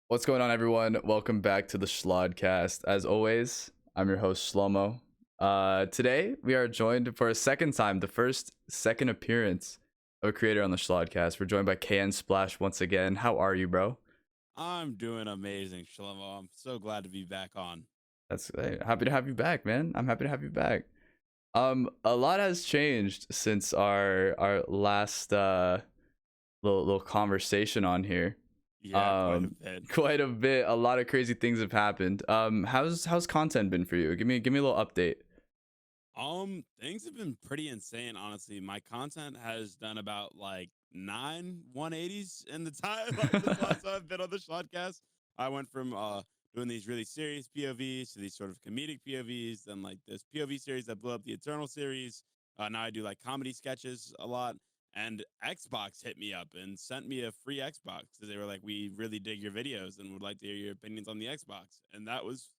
What's going on, everyone? Welcome back to the Shlodcast. As always, I'm your host, Shlomo. Today, we are joined for a second time, the second appearance of a creator on the Shlodcast. We're joined by KNSPLASH once again. How are you, bro? I'm doing amazing, Shlomo. I'm so glad to be back on. Happy to have you back, man. I'm happy to have you back. A lot has changed since our last little conversation on here. Yeah, quite a um bit. Quite a bit. A lot of crazy things have happened. How's content been for you? Give me a little update. Things have been pretty insane, honestly. My content has done about like 9 180s in the time this last time I've been on the Shlodcast. I went from doing these really serious POVs to these sort of comedic POVs, then like this POV series that blew up, the Eternal series. Now I do like comedy sketches a lot. And Xbox hit me up and sent me a free Xbox because they were like, "We really dig your videos and would like to hear your opinions on the Xbox." And that was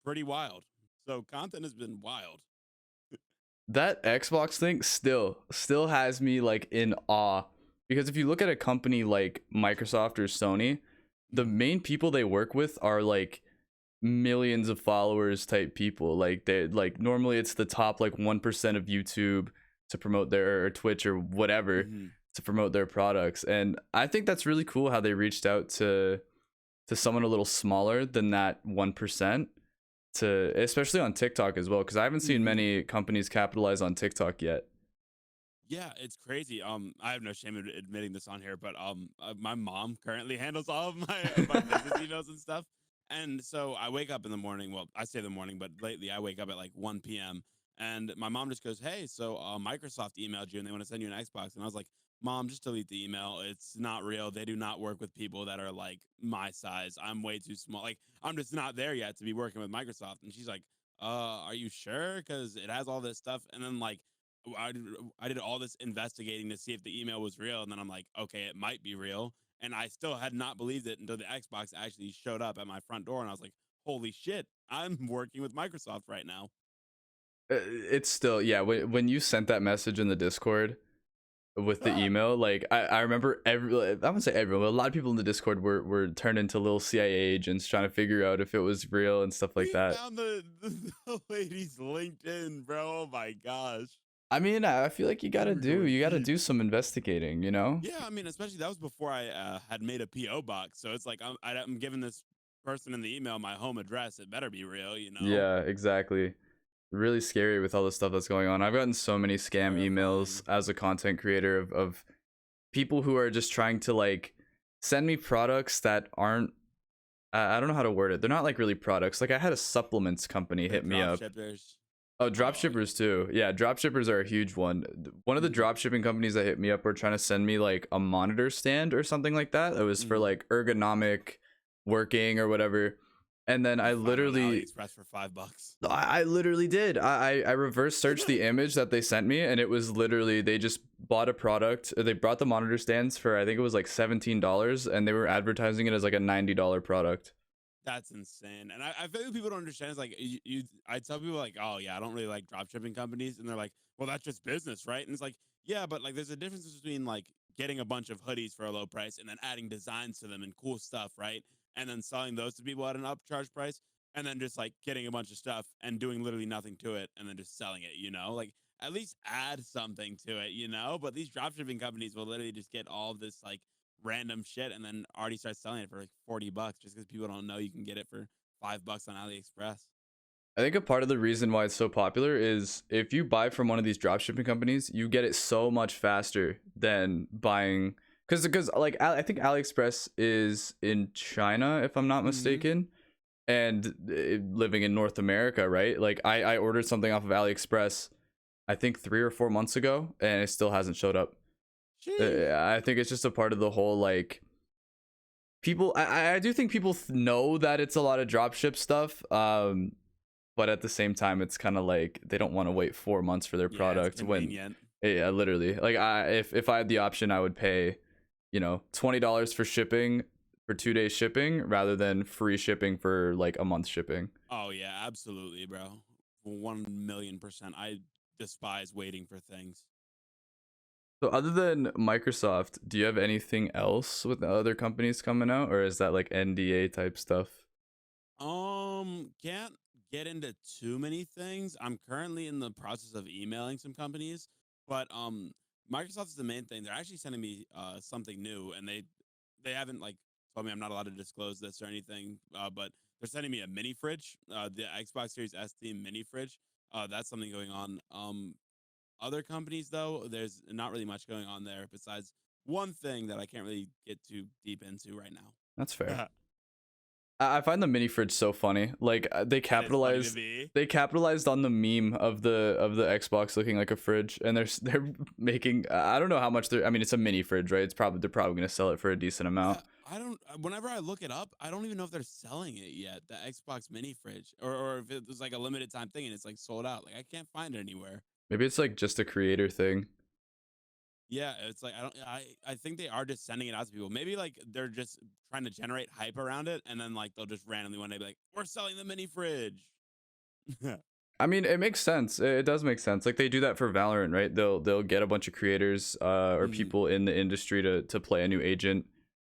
pretty wild. So content has been wild. That Xbox thing still has me like in awe, because if you look at a company like Microsoft or Sony, the Mhm. main people they work with are like millions of followers type people. Like they like normally it's the top like 1% of YouTube to promote their, or Twitch or whatever, Mhm. to promote their products. And I think that's really cool how they reached out to someone a little smaller than that 1%, to especially on TikTok as well, because I haven't seen Mhm. many companies capitalize on TikTok yet. Yeah, it's crazy. I have no shame in admitting this on here, but my mom currently handles all of my business emails and stuff. And so I wake up in the morning. Well, I say the morning, but lately I wake up at like 1 p.m. And my mom just goes, "Hey, so Microsoft emailed you and they want to send you an Xbox." And I was like, "Mom, just delete the email. It's not real. They do not work with people that are like my size. I'm way too small. Like I'm just not there yet to be working with Microsoft." And she's like, are you sure? Because it has all this stuff." And then like I did all this investigating to see if the email was real, and then I'm like, okay, it might be real, and I still had not believed it until the Xbox actually showed up at my front door, and I was like, holy shit, I'm working with Microsoft right now. It's still, yeah, when you sent that message in the Discord with the email, like I remember I wouldn't say everyone, but a lot of people in the Discord were turned into little CIA agents trying to figure out if it was real and stuff like We that. found the lady's LinkedIn, bro. Oh my gosh, I mean, I feel like we were going you gotta deep. do some investigating, you know? Yeah, I mean, especially that was before I had made a PO box, so it's like I'm giving this person in the email my home address. It better be real, you know. Yeah, exactly. Really scary with all the stuff that's going on. I've gotten so many scam emails Terrifying. as a content creator of people who are just trying to like send me products that aren't, I don't know how to word it. They're not like really products. Like I had a supplements company Like hit me drop up. shippers. Oh, drop Oh, shippers too. Yeah, drop shippers are a huge one. One of the mhm, drop shipping companies that hit me up were trying to send me like a monitor stand or something like that. It was for mhm. like ergonomic working or whatever. And then You find it on AliExpress for $5. I literally did. I reverse searched the image that they sent me, and it was literally they just bought a product. They brought the monitor stands for, I think it was like $17, and they were advertising it as like a $90 product. That's insane. And I feel like people don't understand. It's like I tell people like, oh yeah, I don't really like drop shipping companies, and they're like, well, that's just business, right? And it's like, yeah, but like, there's a difference between like getting a bunch of hoodies for a low price and then adding designs to them and cool stuff, right? And then selling those to people at an upcharge price, and then just like getting a bunch of stuff and doing literally nothing to it, and then just selling it. You know, like at least add something to it, you know. But these drop shipping companies will literally just get all this like random shit and then already start selling it for like $40 just because people don't know you can get it for $5 on AliExpress. I think a part of the reason why it's so popular is if you buy from one of these drop shipping companies, you get it so much faster than buying, because like I think AliExpress is in China if I'm not Mm-hmm. mistaken, and living in North America, right? Like I ordered something off of AliExpress, I think 3 or 4 months ago, and it still hasn't showed up. Sheesh. I think it's just a part of the whole like people. I do think people know that it's a lot of dropship stuff. But at the same time, it's kind of like they don't want to wait 4 months for their Yeah, it's product when, convenient. yeah, literally. Like if I had the option, I would pay, $20 for shipping for 2 days shipping rather than free shipping for like a month shipping. Oh yeah, absolutely, bro. 1,000,000%. I despise waiting for things. So other than Microsoft, do you have anything else with the other companies coming out, or is that like NDA type stuff? Can't get into too many things. I'm currently in the process of emailing some companies, but Microsoft is the main thing. They're actually sending me something new, and they haven't like told me I'm not allowed to disclose this or anything. But they're sending me a mini fridge, the Xbox Series ST mini fridge. That's something going on. Other companies though, there's not really much going on there besides one thing that I can't really get too deep into right That's fair. now. I find the mini fridge so funny. Like That is funny to me. they capitalized on the meme of the Xbox looking like a fridge, and they're making I don't know how much they're. I mean, it's a mini fridge, right? They're probably gonna sell it for a decent amount. I don't. Whenever I look it up, I don't even know if they're selling it yet. The Xbox Mini fridge, or if it was like a limited time thing and it's like sold out. Like I can't find it anywhere. Maybe it's like just a creator thing. Yeah, it's like I don't. I think they are just sending it out to people. Maybe like they're just trying to generate hype around it, and then like they'll just randomly one day be like, "We're selling the mini fridge." I mean, it makes sense. It does make sense. Like they do that for Valorant, right? They'll get a bunch of creators or Mhm. people in the industry to play a new agent,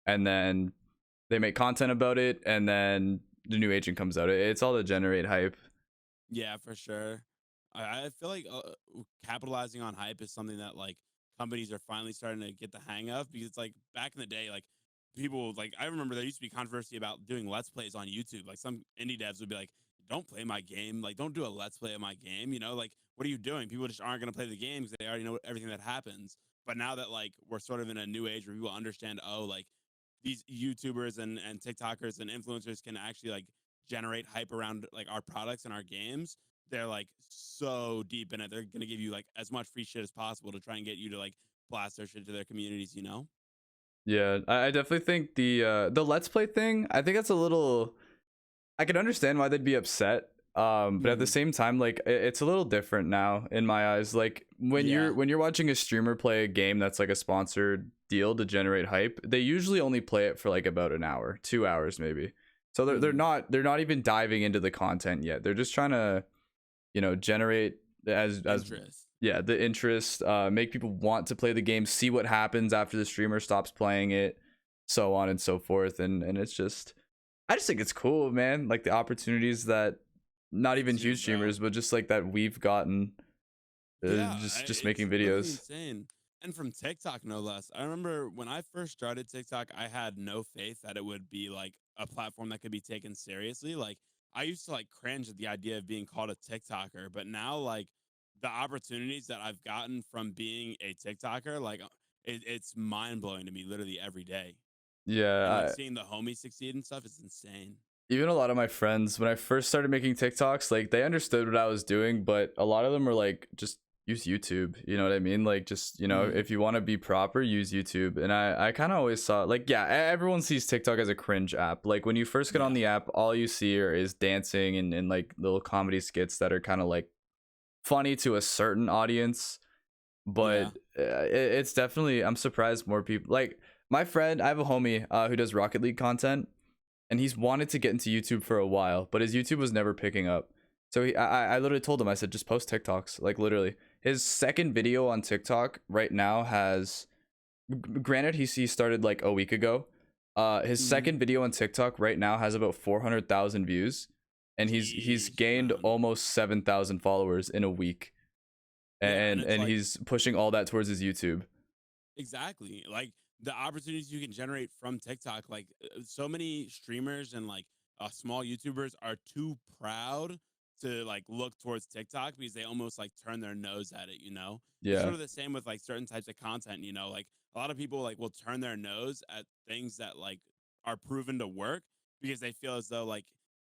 and then they make content about it, and then the new agent comes out. It's all to generate hype. Yeah, for sure. I feel like capitalizing on hype is something that like companies are finally starting to get the hang of because it's like back in the day, like people like I remember there used to be controversy about doing let's plays on YouTube. Like some indie devs would be like, "Don't play my game. Like, don't do a let's play of my game." You know, like what are you doing? People just aren't going to play the game because they already know everything that happens. But now that like we're sort of in a new age where people understand, oh, like these YouTubers and TikTokers and influencers can actually like generate hype around like our products and our games. They're like so deep in it. They're gonna give you like as much free shit as possible to try and get you to like blast their shit to their communities, you know? Yeah, I definitely think the let's play thing. I think that's a little. I can understand why they'd be upset. But at the Hmm. same time, like it's a little different now in my eyes. Like Yeah. when you're watching a streamer play a game that's like a sponsored deal to generate hype, they usually only play it for like about an hour, 2 hours maybe. So Hmm. they're not even diving into the content yet. They're just trying to generate as Interest. yeah, the interest, make people want to play the game, see what happens after the streamer stops playing it, so on and so forth. And it's just I just think it's cool, man. Like the opportunities that not Me even too, huge bro. streamers, but just like that we've gotten, Yeah, just it's making literally videos. insane. And from TikTok, no less. I remember when I first started TikTok, I had no faith that it would be like a platform that could be taken seriously. Like, I used to like cringe at the idea of being called a TikToker, but now, like, the opportunities that I've gotten from being a TikToker, like, it's mind blowing to me literally every day. And like Yeah, seeing the homies succeed and stuff is insane. even a lot of my friends when I first started making TikToks, like they understood what I was doing, but a lot of them were like, just use YouTube. You know what I mean? Like, just Hmm. if you want to be proper, use YouTube. And I kind of always saw like, yeah, everyone sees TikTok as a cringe app. Like when you first get on Yeah. the app, all you see is dancing and like little comedy skits that are kind of like funny to a certain audience. But Yeah. it's definitely I'm surprised more people like my friend. I have a homie who does Rocket League content, and he's wanted to get into YouTube for a while, but his YouTube was never picking up. So I literally told him, I said, just post TikToks. Like literally, his second video on TikTok right now has, granted, he started like a week ago. His Hmm. second video on TikTok right now has about 400,000 views, and he's Jeez, gained man. almost 7,000 followers in a week, Yeah. And it's and like, he's pushing all that towards his YouTube. exactly. Like the opportunities you can generate from TikTok, like so many streamers and like small YouTubers are too proud to like look towards TikTok because they almost like turn their nose at it, you know? It's Yeah. sort of the same with like certain types of content, you know? Like a lot of people like will turn their nose at things that like are proven to work because they feel as though like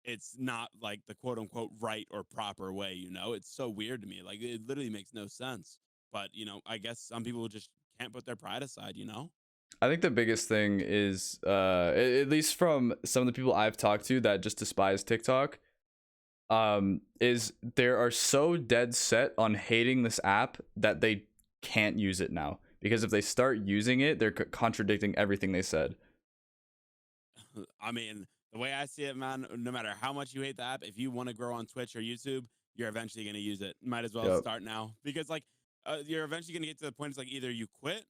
it's not like the quote unquote right or proper way, you know? It's so weird to me. Like it literally makes no sense. But, you know, I guess some people just can't put their pride aside, you know? I think the biggest thing is, at least from some of the people I've talked to that just despise TikTok, is there are so dead set on hating this app that they can't use it now. Because if they start using it, they're contradicting everything they said. I mean, the way I see it, man, no matter how much you hate the app, if you want to grow on Twitch or YouTube, you're eventually going to use it. Might as well Yep. start now because, like, you're eventually gonna get to the point. It's like either you quit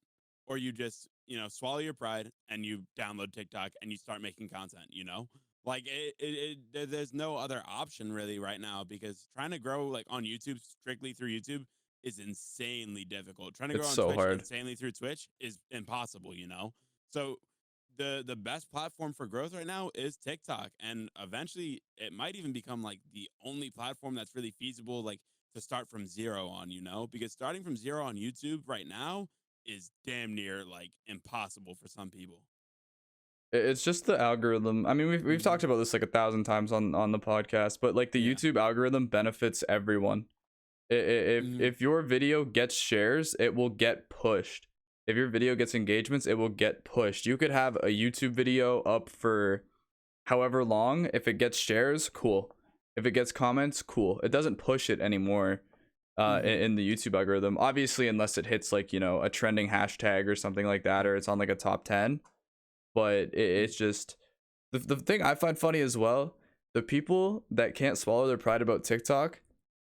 or you just swallow your pride and you download TikTok and you start making content. Like there's no other option really right now, because trying to grow like on YouTube, strictly through YouTube, is insanely difficult. Trying to grow It's on so Twitch hard. insanely through Twitch is impossible. So the best platform for growth right now is TikTok, and eventually it might even become like the only platform that's really feasible, like to start from zero on, because starting from zero on YouTube right now is damn near like impossible for some people. It's just the algorithm. I mean, we've Hmm. talked about this like 1,000 times on the podcast, but like the Yeah. YouTube algorithm benefits everyone. Hmm. If your video gets shares, it will get pushed. If your video gets engagements, it will get pushed. You could have a YouTube video up for however long. If it gets shares, cool. If it gets comments, cool. It doesn't push it anymore Hmm. in the YouTube algorithm. Obviously, unless it hits like, a trending hashtag or something like that, or it's on like a top 10. But it's just the thing I find funny as well. The people that can't swallow their pride about TikTok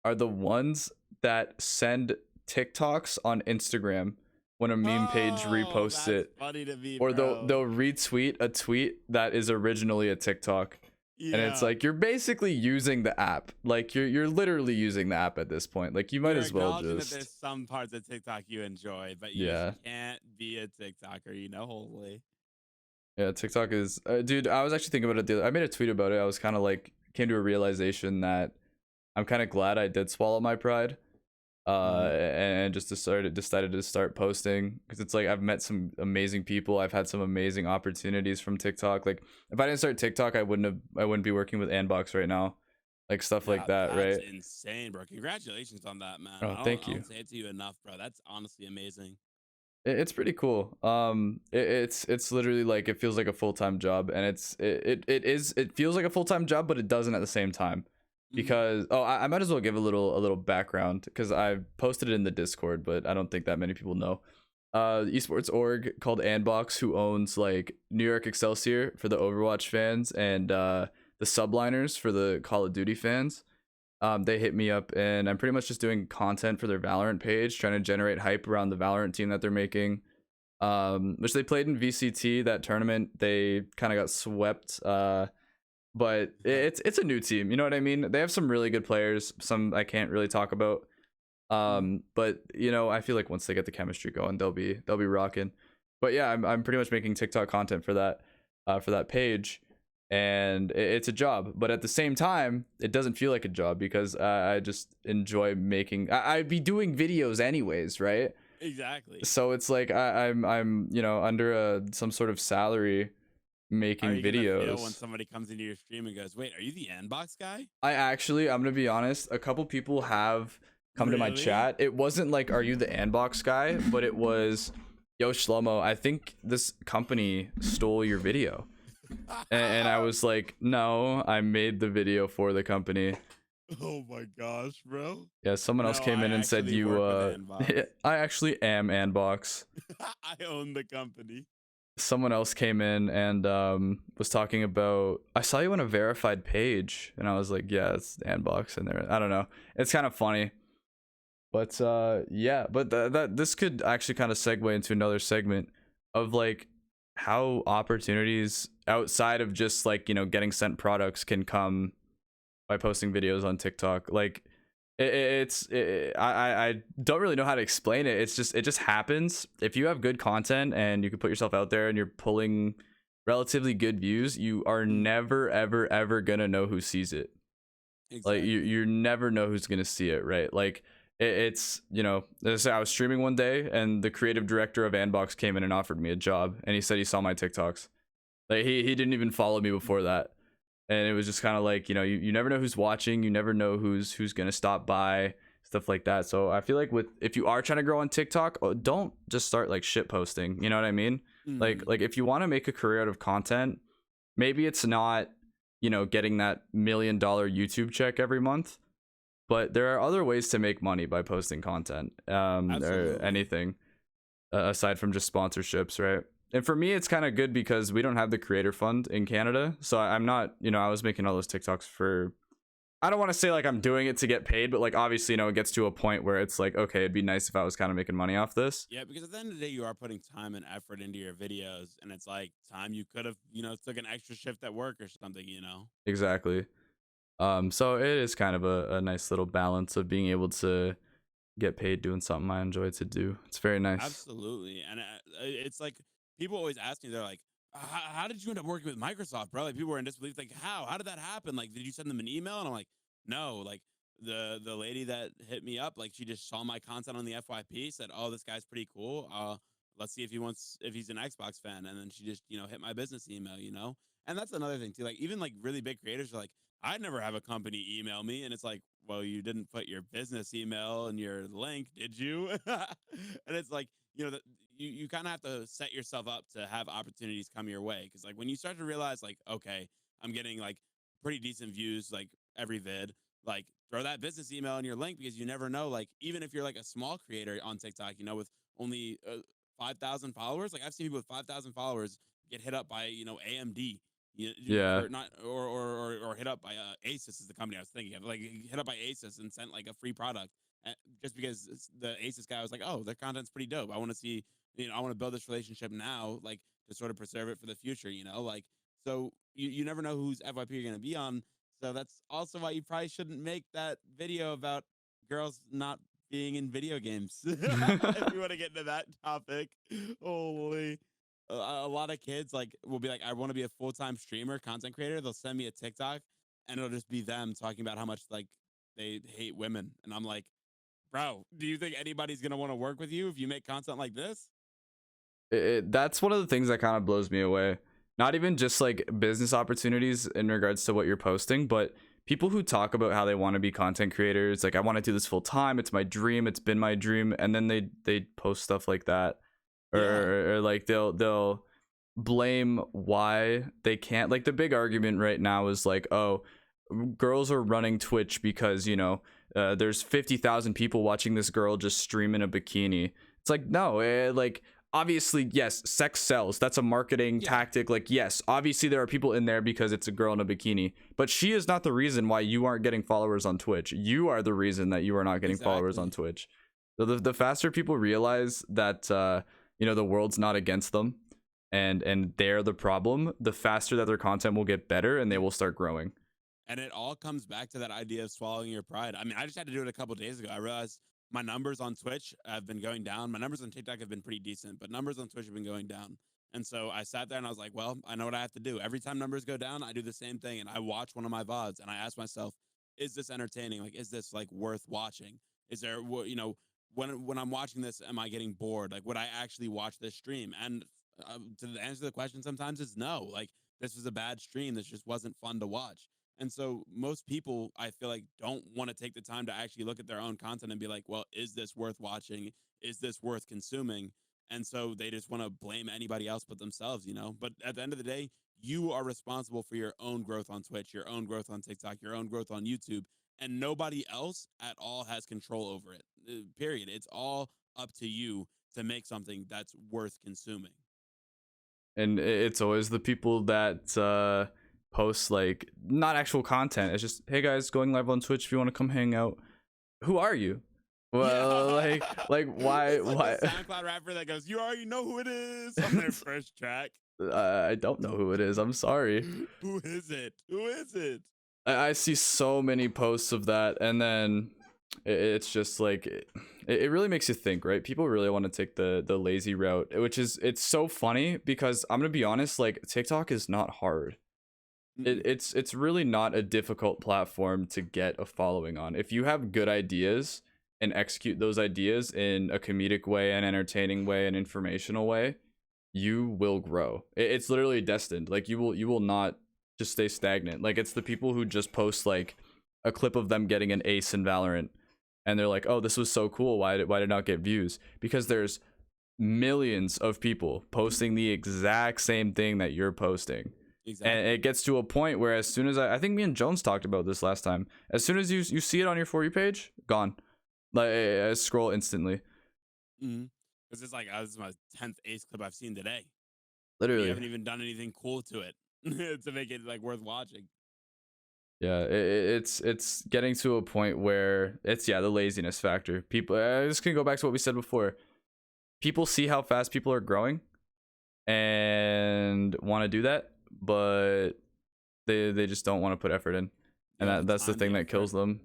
are the ones that send TikToks on Instagram when a meme page Oh, reposts that's it, funny to me, or they'll bro. retweet a tweet that is originally a TikTok. And it's Yeah. like you're basically using the app. Like you're literally using the app at this point. Like you might You're as well acknowledging that just there's some parts of TikTok you enjoy, but you just yeah. can't be a TikToker, holy. Yeah, TikTok is dude, I was actually thinking about it I made a tweet about it. I was kind of like came to a realization that I'm kind of glad I did swallow my pride Hmm. and just decided to start posting, because it's like I've met some amazing people. I've had some amazing opportunities from TikTok. Like if I didn't start TikTok, I wouldn't be working with Anbox right now. Like stuff like Yeah, that, that's right? insane, bro. Congratulations on that, man. Oh, I don't thank I you. don't say it to you enough, bro. That's honestly amazing. It's pretty cool. It's literally like it feels like a full-time job, and it feels like a full-time job, but it doesn't at the same time. Hmm. Because I might as well give a little background, because I posted it in the Discord, but I don't think that many people know. Esports org called Anbox, who owns like New York Excelsior for the Overwatch fans, and the Subliners for the Call of Duty fans. They hit me up, and I'm pretty much just doing content for their Valorant page, trying to generate hype around the Valorant team that they're making. Which they played in VCT, that tournament. They kind of got swept. But it's a new team. You know what I mean? They have some really good players. Some I can't really talk about. Hmm. But I feel like once they get the chemistry going, they'll be rocking. But yeah, I'm pretty much making TikTok content for that page, and it's a job. But at the same time, it doesn't feel like a job, because I just enjoy making. I'd be doing videos anyways, right? Exactly. So it's like I'm under some sort of salary How are making you gonna feel when videos. somebody comes into your stream and goes, "Wait, are you the Nbox guy?" I'm gonna be honest, a couple people have come to my Really? chat. It wasn't like, "Are you the Anbox guy?" But it was, "Yo, Shlomo, I think this company stole your video." And I was like, "No, I made the video for the company." Oh my gosh, bro. Yeah, someone else No, came I in and said, actually "You work with Nbox. I actually am Anbox." I own the company. Someone else came in and was talking about, "I saw you on a verified page," and I was like, "Yeah, it's Anbox in there." I don't know. It's kind of funny. But yeah, but that this could actually kind of segue into another segment of like how opportunities outside of just like, getting sent products can come by posting videos on TikTok. Like I don't really know how to explain it. It just happens. If you have good content and you can put yourself out there and you're pulling relatively good views, you are Mm, never ever ever gonna know who sees it. Like exactly. you never know who's gonna see it, right? Like it's as I say, I was streaming one day and the creative director of Anbox came in and offered me a job, and he said he saw my TikToks. Like he didn't even follow me before that, and it was just kind of like, you never know who's watching, you never know who's gonna stop by, stuff like that. So I feel like with if you are trying to grow on TikTok, don't just start like shit posting. You know what I mean? Mm, Like if you want to make a career out of content, maybe it's not getting that $1 million YouTube check every month, but there are other ways to make money by posting content, or absolutely. anything aside from just sponsorships, right? And for me, it's kind of good because we don't have the creator fund in Canada, so I'm not, I was making all those TikToks for I don't want to say like I'm doing it to get paid, but like obviously, it gets to a point where it's like, okay, it'd be nice if I was kind of making money off this. Yeah, because at the end of the day, you are putting time and effort into your videos, and it's like time you could have, took an extra shift at work or something. Exactly. So it is kind of a nice little balance of being able to get paid doing something I enjoy to do. It's very nice. Absolutely, and it's like people always ask me, they're like, How did you end up working with Microsoft, bro?" Like people were in disbelief, like, How did that happen? Like, did you send them an email?" And I'm like, "No, like." The lady that hit me up, like she just saw my content on the FYP, said, "Oh, this guy's pretty cool. Let's see if he's an Xbox fan." And then she just hit my business email. And that's another thing too. Like even like really big creators are like, "I'd never have a company email me," and it's like, well, you didn't put your business email in your link, did you? And it's like, that you kind of have to set yourself up to have opportunities come your way, because like when you start to realize like, okay, I'm getting like pretty decent views like every vid, like throw that business email in your link, because you never know, like even if you're like a small creator on TikTok, with only 5,000 followers. Like I've seen people with 5,000 followers get hit up by AMD, Yeah. for not or hit up by Asus is the company I was thinking of. Like hit up by Asus and sent like a free product, just because the Asus guy was like, "Oh, their content's pretty dope. I want to see, I want to build this relationship now, like to sort of preserve it for the future." Like so you never know whose FYP you're gonna be on. So that's also why you probably shouldn't make that video about girls not being in video games. If you want to get into that topic, holy. A lot of kids like will be like, "I want to be a full-time streamer, content creator." They'll send me a TikTok, and it'll just be them talking about how much like they hate women, and I'm like, "Bro, do you think anybody's gonna want to work with you if you make content like this?" That's one of the things that kind of blows me away. Not even just like business opportunities in regards to what you're posting, but people who talk about how they want to be content creators, like I want to do this full time, it's my dream, it's been my dream, and then they post stuff like that, Yeah, or like they'll blame why they can't. Like the big argument right now is like, oh, girls are running Twitch because there's 50,000 people watching this girl just stream in a bikini. It's like no, like obviously yes, sex sells, that's a marketing yeah, tactic. Like yes, obviously there are people in there because it's a girl in a bikini, but she is not the reason why you aren't getting followers on Twitch. You are the reason that you are not getting followers on exactly. Twitch. So the faster people realize that the world's not against them, and they're the problem, the faster that their content will get better and they will start growing. And it all comes back to that idea of swallowing your pride. I mean, I just had to do it a couple days ago. I realized my numbers on Twitch have been going down. My numbers on TikTok have been pretty decent, but numbers on Twitch have been going down. And so I sat there and I was like, well, I know what I have to do. Every time numbers go down, I do the same thing. And I watch one of my VODs and I ask myself, is this entertaining? Like, is this like worth watching? Is there, when I'm watching this, am I getting bored? Like, would I actually watch this stream? And to the answer to the question, sometimes it's no. Like, this was a bad stream. This just wasn't fun to watch. And so most people, I feel like, don't want to take the time to actually look at their own content and be like, well, is this worth watching? Is this worth consuming? And so they just want to blame anybody else but themselves. But at the end of the day, you are responsible for your own growth on Twitch, your own growth on TikTok, your own growth on YouTube, and nobody else at all has control over it. Period. It's all up to you to make something that's worth consuming. And it's always the people that post like not actual content. It's just, hey guys, going live on Twitch if you want to come hang out. Who are you? Well, Yeah. like why It's like the why SoundCloud rapper that goes, "You already know who it is" on their first track. I don't know who it is, I'm sorry. Who is it? Who is it? I see so many posts of that, and then it's just like it really makes you think, right? People really want to take the lazy route, which is, it's so funny because I'm gonna be honest, like TikTok is not hard. Mm-mm. It's really not a difficult platform to get a following on. If you have good ideas and execute those ideas in a comedic way, an entertaining way, an informational way, you will grow. It's literally destined. Like you will not just stay stagnant. Like it's the people who just post like a clip of them getting an ace in Valorant, and they're like, "Oh, this was so cool. Why did it not get views?" Because there's millions of people posting the exact same thing that you're posting. And Exactly. it gets to a point where as soon as I think me and Jones talked about this last time, as soon as you see it on your For You page, gone. Like I scroll instantly. Because it's like, this is my 10th Ace clip I've seen today. You Literally. haven't even done anything cool to it to make it like worth watching. Yeah, it's getting to a point where it's, yeah, the laziness factor. People, this can go back to what we said before. People see how fast people are growing and want to do that, but they just don't want to put effort in, and Yeah, the that's the time, the thing that effort. kills them.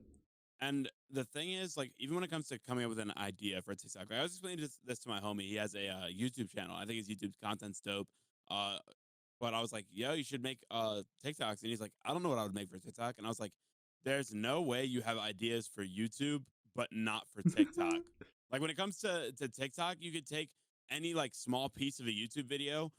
And the thing is, like, even when it comes to coming up with an idea for a TikTok, I was explaining this to my homie. He has a YouTube channel. I think his YouTube content's dope. Uh, but I was like, yo, you should make TikToks. And he's like, I don't know what I would make for TikTok. And I was like, there's no way you have ideas for YouTube, but not for TikTok. Like when it comes to TikTok, you could take any like small piece of a YouTube video,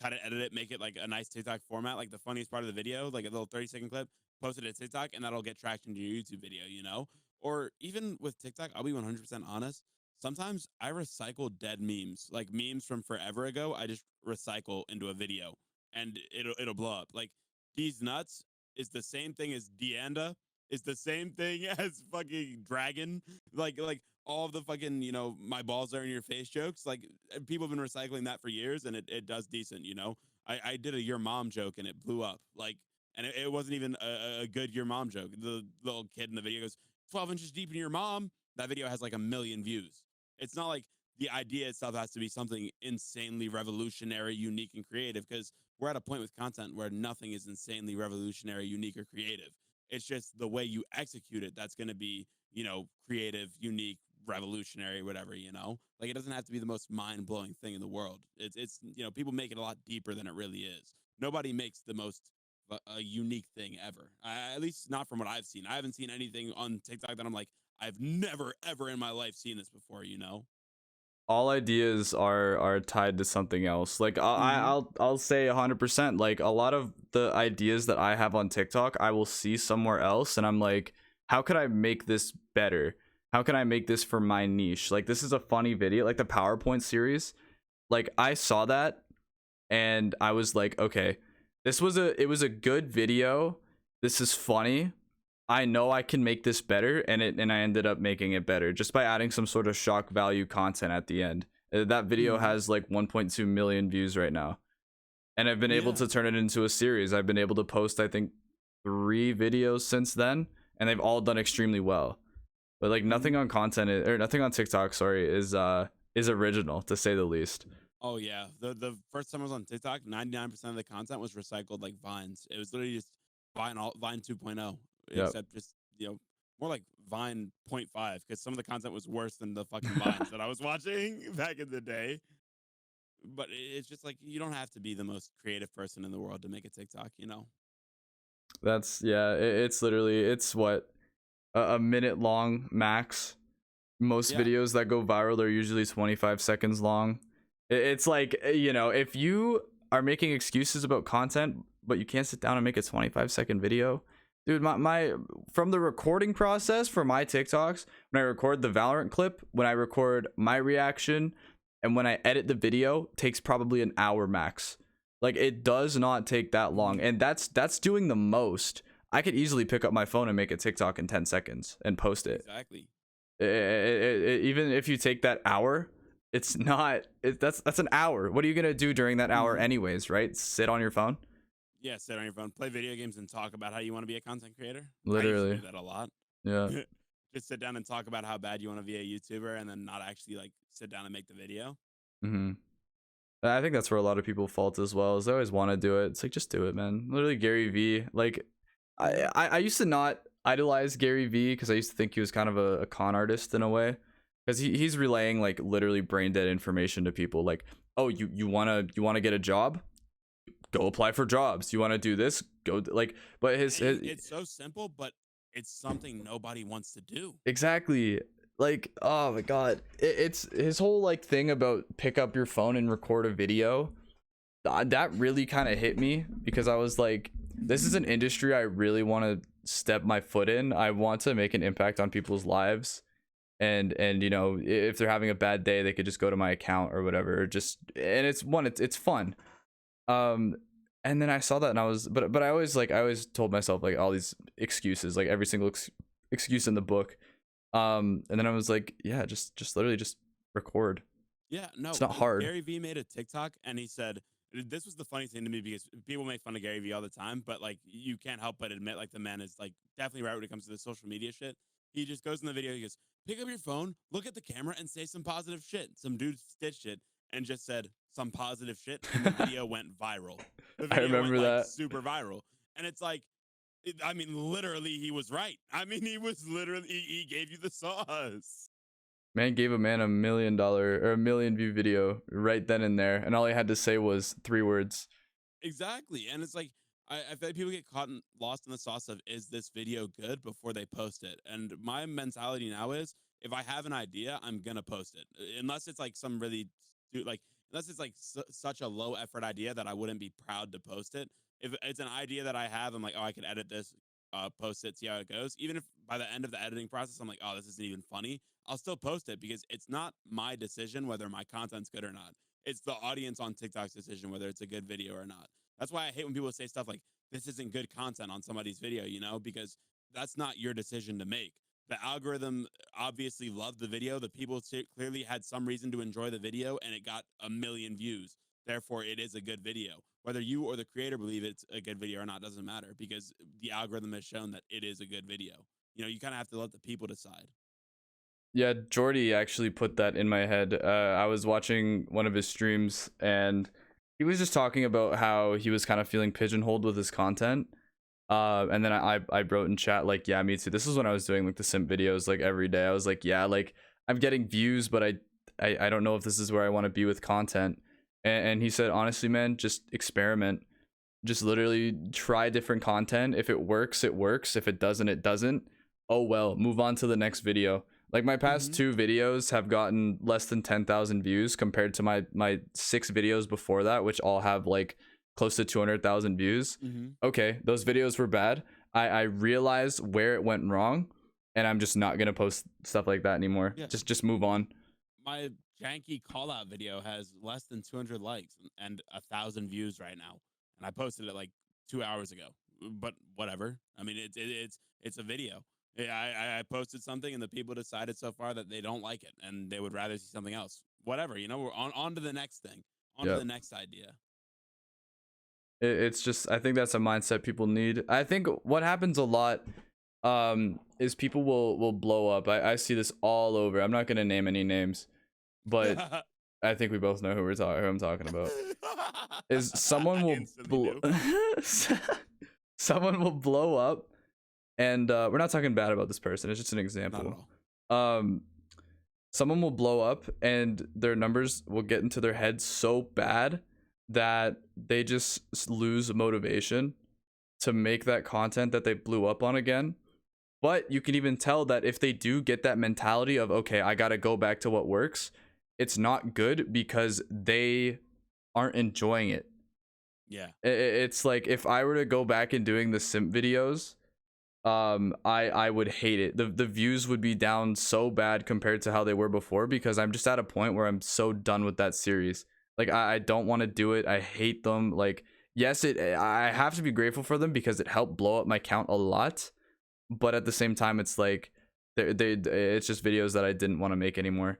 cut it, edit it, make it like a nice TikTok format, like the funniest part of the video, like a little 30-second clip, post it to TikTok, and that'll get traction to your YouTube video. Or even with TikTok, I'll be 100% honest. Sometimes I recycle dead memes, like memes from forever ago. I just recycle into a video, and it'll blow up. Like these nuts is the same thing as Deanda, is the same thing as fucking Dragon. Like all of the fucking my balls are in your face jokes. Like people have been recycling that for years, and it does decent. I did a your mom joke and it blew up. Like, and it wasn't even a good your mom joke. The little kid in the video goes 12 inches deep in your mom. That video has like 1 million views. It's not like the idea itself has to be something insanely revolutionary, unique, and creative, because we're at a point with content where nothing is insanely revolutionary, unique, or creative. It's just the way you execute it that's going to be, creative, unique, revolutionary, whatever. Like it doesn't have to be the most mind blowing thing in the world. It's people make it a lot deeper than it really is. Nobody makes the most a unique thing ever. At least not from what I've seen. I haven't seen anything on TikTok that I'm like, I've never ever in my life seen this before. All ideas are tied to something else. Like Mm-hmm. I'll say 100%. Like a lot of the ideas that I have on TikTok, I will see somewhere else, and I'm like, how could I make this better? How can I make this for my niche? Like this is a funny video, like the PowerPoint series. Like I saw that and I was like, okay, it was a good video. This is funny. I know I can make this better, and I ended up making it better just by adding some sort of shock value content at the end. That video Mm-hmm. has like 1.2 million views right now, and I've been able Yeah. to turn it into a series. I've been able to post, I think, 3 videos since then, and they've all done extremely well. But like Mm-hmm. nothing on content or nothing on TikTok, sorry, is original to say the least. Oh yeah. The first time I was on TikTok, 99% of the content was recycled like Vines. It was literally just Vine 2.0, Yep. except just, more like Vine point 0.5, because some of the content was worse than the fucking Vines that I was watching back in the day. But it's just like you don't have to be the most creative person in the world to make a TikTok. That's, yeah. It's literally, it's what, a minute long max. Most Yeah. videos that go viral are usually 25 seconds long. It's like, if you are making excuses about content, but you can't sit down and make a 25-second video, dude, my from the recording process for my TikToks, when I record the Valorant clip, when I record my reaction, and when I edit the video, takes probably an hour max. Like it does not take that long, Mhm. and that's doing the most. I could easily pick up my phone and make a TikTok in 10 seconds and post it. Exactly. Even if you take that hour, it's not that's an hour. What are you gonna do during that hour Mhm. anyways, right? Sit on your phone? Yeah, sit on your phone, play video games, and talk about how you want to be a content creator. I used to Literally. do that a lot. Yeah. Just sit down and talk about how bad you want to be a YouTuber, and then not actually like sit down and make the video. Hmm. I think that's where a lot of people fault as well, is they always want to do it. It's like, just do it, man. Literally, Gary V. Like Hmm. I used to not idolize Gary V because I used to think he was kind of a con artist in a way, because he's relaying like literally brain dead information to people, like, oh, you wanna get a job, go apply for jobs. You want to do this, go, like, but his It's so simple, but it's something nobody wants to do. exactly, like, oh my god, it's his whole like thing about pick up your phone and record a video. That really kind of hit me, because I was like, this is an industry I really want to step my foot in. I want to make an impact on people's lives, and if they're having a bad day, they could just go to my account or whatever, just, and it's fun. um and then I saw that, and I was, but I always told myself like all these excuses, like every single excuse in the book. And then I was like, yeah, just literally just record. Yeah, It's no. not hard. Gary Vee made a TikTok and he said, this was the funny thing to me because people make fun of Gary Vee all the time, but like you can't help but admit like the man is like definitely right when it comes to the social media shit. He just goes in the video, he goes, pick up your phone, look at the camera, and say some positive shit. Some dude stitched it and just said some positive shit, and the video went viral. The I video went remember like that. super viral. And it's like, I mean, literally, he was right. I mean, he was literally, he gave you the sauce. Man gave a man $1 million or a million view video right then and there, and all he had to say was 3 words. Exactly. And it's like, I feel like people get caught lost in the sauce of, is this video good before they post it? And my mentality now is, if I have an idea, I'm going to post it. Unless it's like some really, like, unless it's like such a low effort idea that I wouldn't be proud to post it. If it's an idea that I have, I'm like, oh, I could edit this, post it, see how it goes. Even if by the end of the editing process, I'm like, oh, this isn't even funny, I'll still post it because it's not my decision whether my content's good or not. It's the audience on TikTok's decision whether it's a good video or not. That's why I hate when people say stuff like, this isn't good content on somebody's video, because that's not your decision to make. The algorithm obviously loved the video. The people clearly had some reason to enjoy the video, and it got 1 million views. Therefore, it is a good video. Whether you or the creator believe it's a good video or not doesn't matter, because the algorithm has shown that it is a good video. You kind of have to let the people decide. Yeah, Jordy actually put that in my head. I was watching one of his streams, and he was just talking about how he was kind of feeling pigeonholed with his content. And then I wrote in chat like, yeah, me too. This is when I was doing like the simp videos like every day. I was like, yeah, like I'm getting views, but I don't know if this is where I want to be with content. And he said, honestly, man, just experiment. Just literally try different content. If it works, it works. If it doesn't, it doesn't. Oh well, move on to the next video. Like my past 2 videos have gotten less than 10,000 views compared to my 6 videos before that, which all have like close to 200,000 views. Okay, those videos were bad. I realized where it went wrong, and I'm just not gonna post stuff like that anymore. Yeah. Just move on. My janky call out video has less than 200 likes and 1,000 views right now, and I posted it like 2 hours ago. But whatever. I mean, it's a video. Yeah, I posted something, and the people decided so far that they don't like it, and they would rather see something else. Whatever, we're on to the next thing, on to the next idea. It's just, I think that's a mindset people need. I think what happens a lot is people will blow up. I see this all over. I'm not gonna name any names, but I think we both know who I'm talking about. Is someone will someone will blow up, and we're not talking bad about this person. It's just an example. Someone will blow up, and their numbers will get into their head so bad that they just lose motivation to make that content that they blew up on again. But you can even tell that if they do get that mentality of, okay, I gotta go back to what works, it's not good because they aren't enjoying it. Yeah, it's like if I were to go back and doing the simp videos, I would hate it. The views would be down so bad compared to how they were before, because I'm just at a point where I'm so done with that series. Like I don't want to do it. I hate them. Like, yes, I have to be grateful for them because it helped blow up my count a lot, but at the same time, it's like it's just videos that I didn't want to make anymore.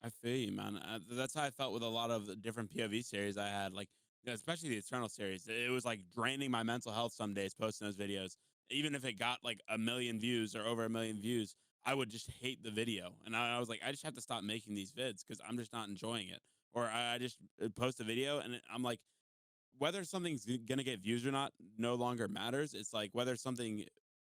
I feel you, man. That's how I felt with a lot of the different POV series I had, like especially the Eternal series. It was like draining my mental health some days posting those videos. Even if it got like 1 million views or over 1 million views, I would just hate the video, and I was like, I just have to stop making these vids because I'm just not enjoying it. Or I just post a video, and I'm like, whether something's gonna get views or not no longer matters. It's like whether something,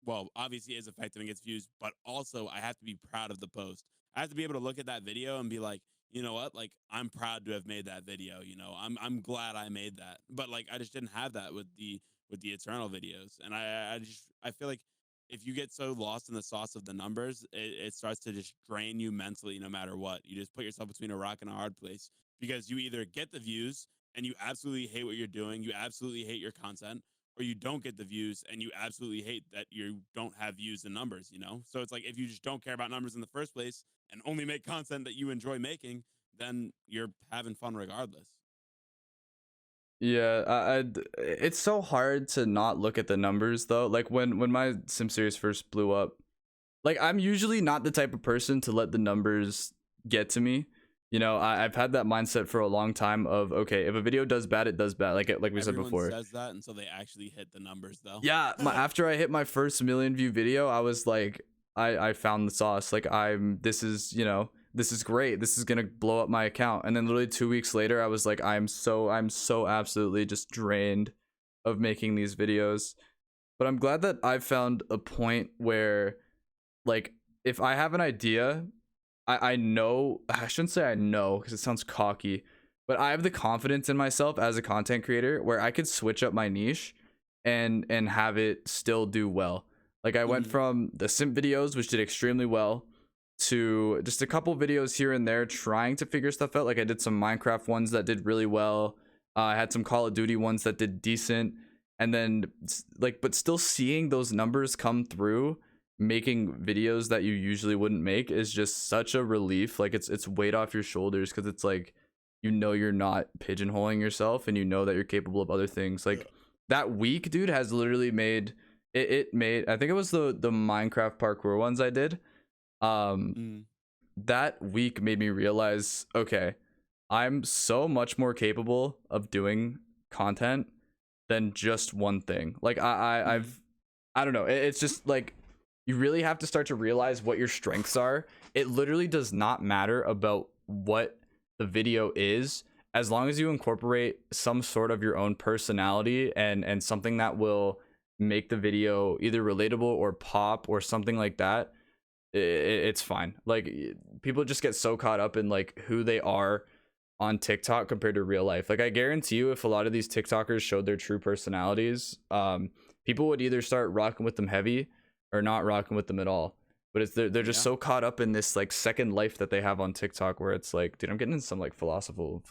well, obviously is effective and gets views, but also I have to be proud of the post. I have to be able to look at that video and be like, you know what? Like, I'm proud to have made that video. I'm glad I made that. But like, I just didn't have that with the Eternal videos, and I feel like if you get so lost in the sauce of the numbers, it starts to just drain you mentally. No matter what, you just put yourself between a rock and a hard place, because you either get the views and you absolutely hate what you're doing, you absolutely hate your content, or you don't get the views and you absolutely hate that you don't have views and numbers. So it's like, if you just don't care about numbers in the first place and only make content that you enjoy making, then you're having fun regardless. Yeah, it's so hard to not look at the numbers though. Like when my sim series first blew up, like I'm usually not the type of person to let the numbers get to me. I've had that mindset for a long time of, okay, if a video does bad, it does bad, like we said Everyone before. says that until they actually hit the numbers, though. Yeah, after I hit my first million view video, I was like, I found the sauce. Like, this is great. This is gonna blow up my account. And then literally 2 weeks later, I was like, I'm so absolutely just drained of making these videos. But I'm glad that I've found a point where, like, if I have an idea, I know, I shouldn't say I know because it sounds cocky, but I have the confidence in myself as a content creator where I could switch up my niche and have it still do well. Like, I went Mhm. from the simp videos, which did extremely well, to just a couple videos here and there trying to figure stuff out. Like, I did some Minecraft ones that did really well. I had some Call of Duty ones that did decent. And then, like, but still seeing those numbers come through, making videos that you usually wouldn't make, is just such a relief. Like, it's weight off your shoulders, because it's like, you're not pigeonholing yourself, and you know that you're capable of other things. Yeah. Like, that week, dude, has literally made it made, I think it was the Minecraft parkour ones I did. Um Mm. that week made me realize, okay, I'm so much more capable of doing content than just one thing. Like, Mm. I don't know. It's just like, you really have to start to realize what your strengths are. It literally does not matter about what the video is, as long as you incorporate some sort of your own personality and something that will make the video either relatable or pop or something like that. It's fine. Like, people just get so caught up in like who they are on TikTok compared to real life. Like, I guarantee you, if a lot of these TikTokers showed their true personalities, people would either start rocking with them heavy or not rocking with them at all. But it's they're just Yeah. so caught up in this like second life that they have on TikTok, where it's like, dude, I'm getting into some like philosophical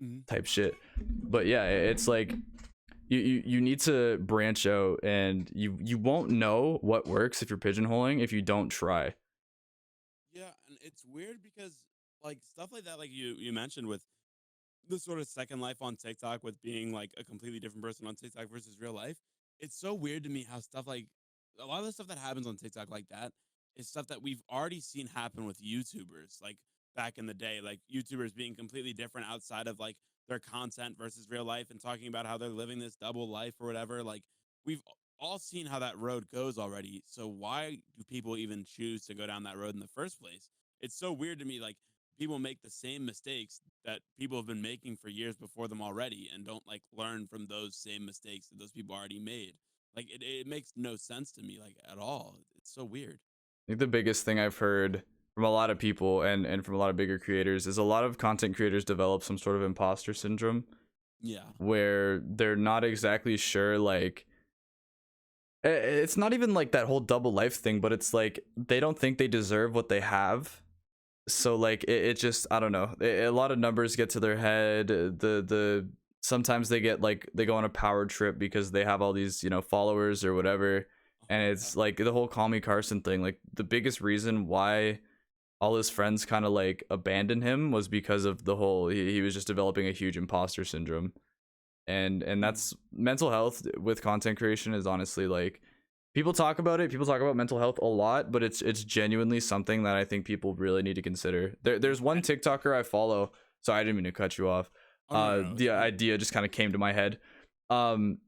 Mhm. type shit. But yeah, it's like, you need to branch out, and you won't know what works if you're pigeonholing if you don't try. Yeah, and it's weird because like stuff like that, like you mentioned with the sort of second life on TikTok with being like a completely different person on TikTok versus real life. It's so weird to me how stuff like a lot of the stuff that happens on TikTok like that is stuff that we've already seen happen with YouTubers like back in the day, like YouTubers being completely different outside of like their content versus real life and talking about how they're living this double life or whatever. Like we've all seen how that road goes already. So why do people even choose to go down that road in the first place? It's so weird to me. Like people make the same mistakes that people have been making for years before them already and don't like learn from those same mistakes that those people already made. Like it makes no sense to me like at all. It's so weird. I think the biggest thing I've heard from a lot of people, and from a lot of bigger creators, is a lot of content creators develop some sort of imposter syndrome, Yeah. where they're not exactly sure, like, it's not even like that whole double life thing, but it's like they don't think they deserve what they have. So like, it just, I don't know, a lot of numbers get to their head. The Sometimes they get like, they go on a power trip because they have all these, followers or whatever. And Oh yeah. it's like the whole Call Me Carson thing. Like, the biggest reason why all his friends kind of like abandoned him was because of the whole, he was just developing a huge imposter syndrome. And Mm. that's mental health with content creation, is honestly like, people talk about it, people talk about mental health a lot, but it's genuinely something that I think people really need to consider. There's one And TikToker I follow. Sorry, I didn't mean to cut you off. oh no, no, no, it's The fine. idea just kind of came to my head. um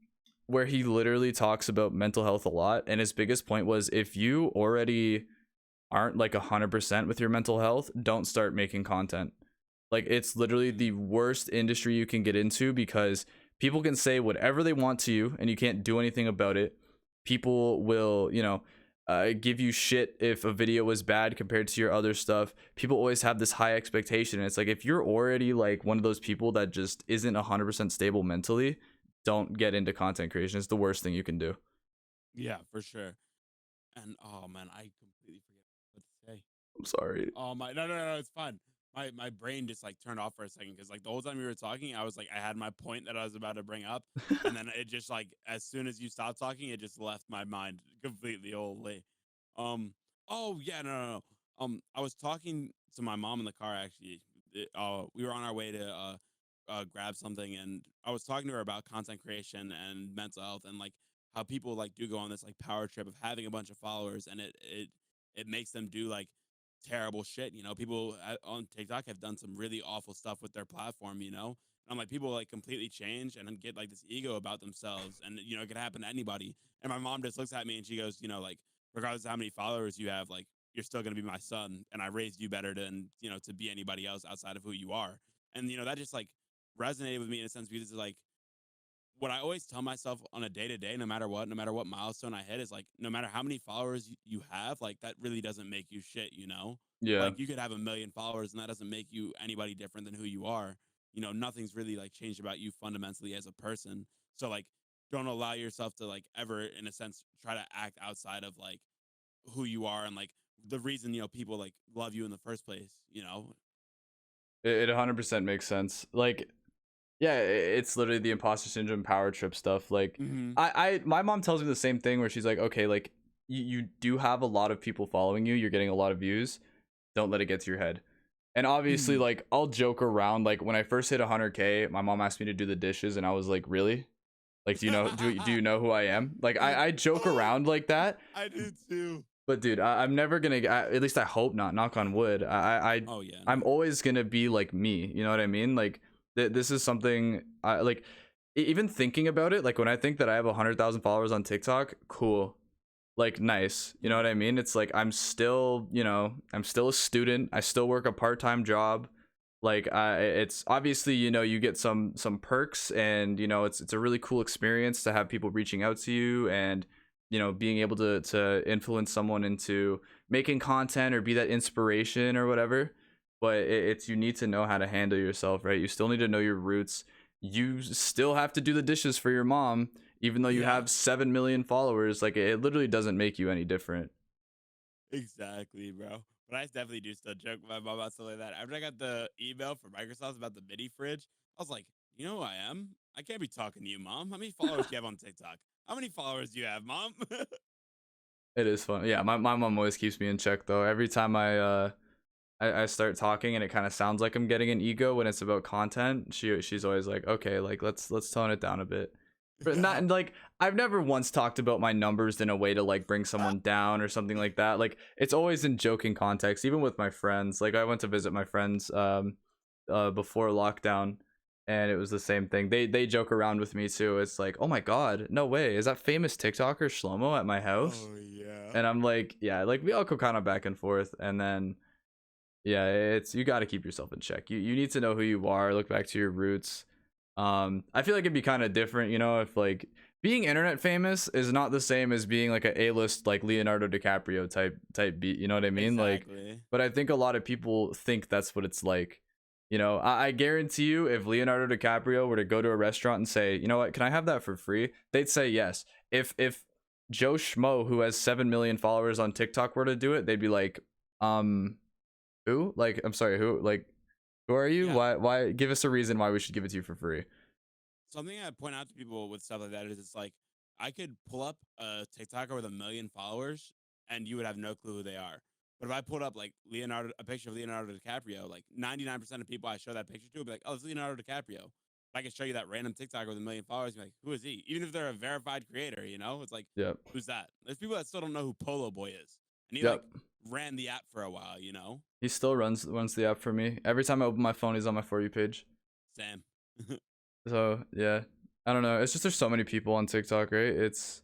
where he literally talks about mental health a lot, and his biggest point was, if you already aren't like 100% with your mental health, don't start making content. Like, it's literally Mm. the worst industry you can get into, because people can say whatever they want to you and you can't do anything about it. People will, give you shit if a video was bad compared to your other stuff. People always have this high expectation. And it's like, if you're already like one of those people that just isn't 100% stable mentally, don't get into content creation. It's the worst thing you can do. Yeah, for sure. And oh man, I completely forget what to say. I'm sorry. Oh my, no, no, no, it's fine. My brain just like turned off for a second because like the whole time you were talking, I was like I had my point that I was about to bring up, and then it just like as soon as you stopped talking, it just left my mind completely wholly. Um. Oh yeah, no, no, no. I was talking to my mom in the car actually. We were on our way to grab something, and I was talking to her about content creation and mental health, and like how people like do go on this like power trip of having a bunch of followers, and it makes them do like terrible shit. People on TikTok have done some really awful stuff with their platform. And I'm like, people like completely change and then get like this ego about themselves, and it could happen to anybody. And my mom just looks at me and she goes, like, regardless of how many followers you have, like, you're still gonna be my son, and I raised you better than to be anybody else outside of who you are. And that just like resonated with me in a sense, because it's like what I always tell myself on a day to day, no matter what milestone I hit, is like, no matter how many followers you have, like, that really doesn't make you shit. Yeah. Like, you could have 1 million followers and that doesn't make you anybody different than who you are. Nothing's really like changed about you fundamentally as a person. So like, don't allow yourself to like ever, in a sense, try to act outside of like who you are and like the reason, people like love you in the first place. It 100% makes sense. Like, yeah, it's literally the imposter syndrome power trip stuff. Like, Mm-hmm. my mom tells me the same thing where she's like, okay, like you do have a lot of people following you. You're getting a lot of views. Don't let it get to your head. And obviously, Mm-hmm. like, I'll joke around. Like, when I first hit 100K, my mom asked me to do the dishes, and I was like, really? Like, do you know who I am? Like, I joke Oh, around like that. I do too. But dude, I'm never gonna. At least I hope not. Knock on wood. Oh yeah, I'm no. always gonna be like me. You know what I mean? Like, this is something I like. Even thinking about it, like when I think that I have 100,000 followers on TikTok, cool, like nice. You know what I mean? It's like I'm still, I'm still a student. I still work a part-time job. Like, it's obviously, you get some perks, and it's a really cool experience to have people reaching out to you, and being able to influence someone into making content or be that inspiration or whatever. But it's, you need to know how to handle yourself, right? You still need to know your roots. You still have to do the dishes for your mom, even though you Yeah, have 7 million followers. Like, it literally doesn't make you any different. exactly, bro. But I definitely do still joke with my mom about stuff like that. After I got the email from Microsoft about the mini fridge, I was like, you know who I am? I can't be talking to you, mom. How many followers do you have on TikTok? How many followers do you have, mom? It is fun. Yeah, my mom always keeps me in check though. Every time I start talking and it kind of sounds like I'm getting an ego when it's about content, she's always like, okay, like let's tone it down a bit. But Yeah. not like, I've never once talked about my numbers in a way to like bring someone down or something like that. Like, it's always in joking context, even with my friends. Like, I went to visit my friends before lockdown, and it was the same thing. They joke around with me too. It's like, oh my god, no way, is that famous TikToker Shlomo at my house? Oh yeah. And I'm like, yeah, like we all go kind of back and forth, and then yeah, it's, you got to keep yourself in check. You need to know who you are, look back to your roots. I feel like it'd be kind of different, if like being internet famous is not the same as being like a A-list, like Leonardo DiCaprio type beat, you know what I mean? Like, Exactly. but I think a lot of people think that's what it's like. I guarantee you, if Leonardo DiCaprio were to go to a restaurant and say, you know what, can I have that for free? They'd say yes. If Joe Schmo, who has 7 million followers on TikTok, were to do it, they'd be like, who? Like, I'm sorry, who? Like, who are you? Yeah. Why? Give us a reason why we should give it to you for free. Something I point out to people with stuff like that is, it's like, I could pull up a TikToker with 1 million followers and you would have no clue who they are. But if I pulled up like a picture of Leonardo DiCaprio, like 99% of people I show that picture to will be like, oh, it's Leonardo DiCaprio. If I could show you that random TikToker with 1 million followers, you're like, who is he? Even if they're a verified creator, it's like, Yep. who's that? There's people that still don't know who Polo Boy is. And he like Yep. ran the app for a while. He still runs the app for me. Every time I open my phone, he's on my For You page. Sam. So yeah, I don't know. It's just, there's so many people on TikTok, right? It's,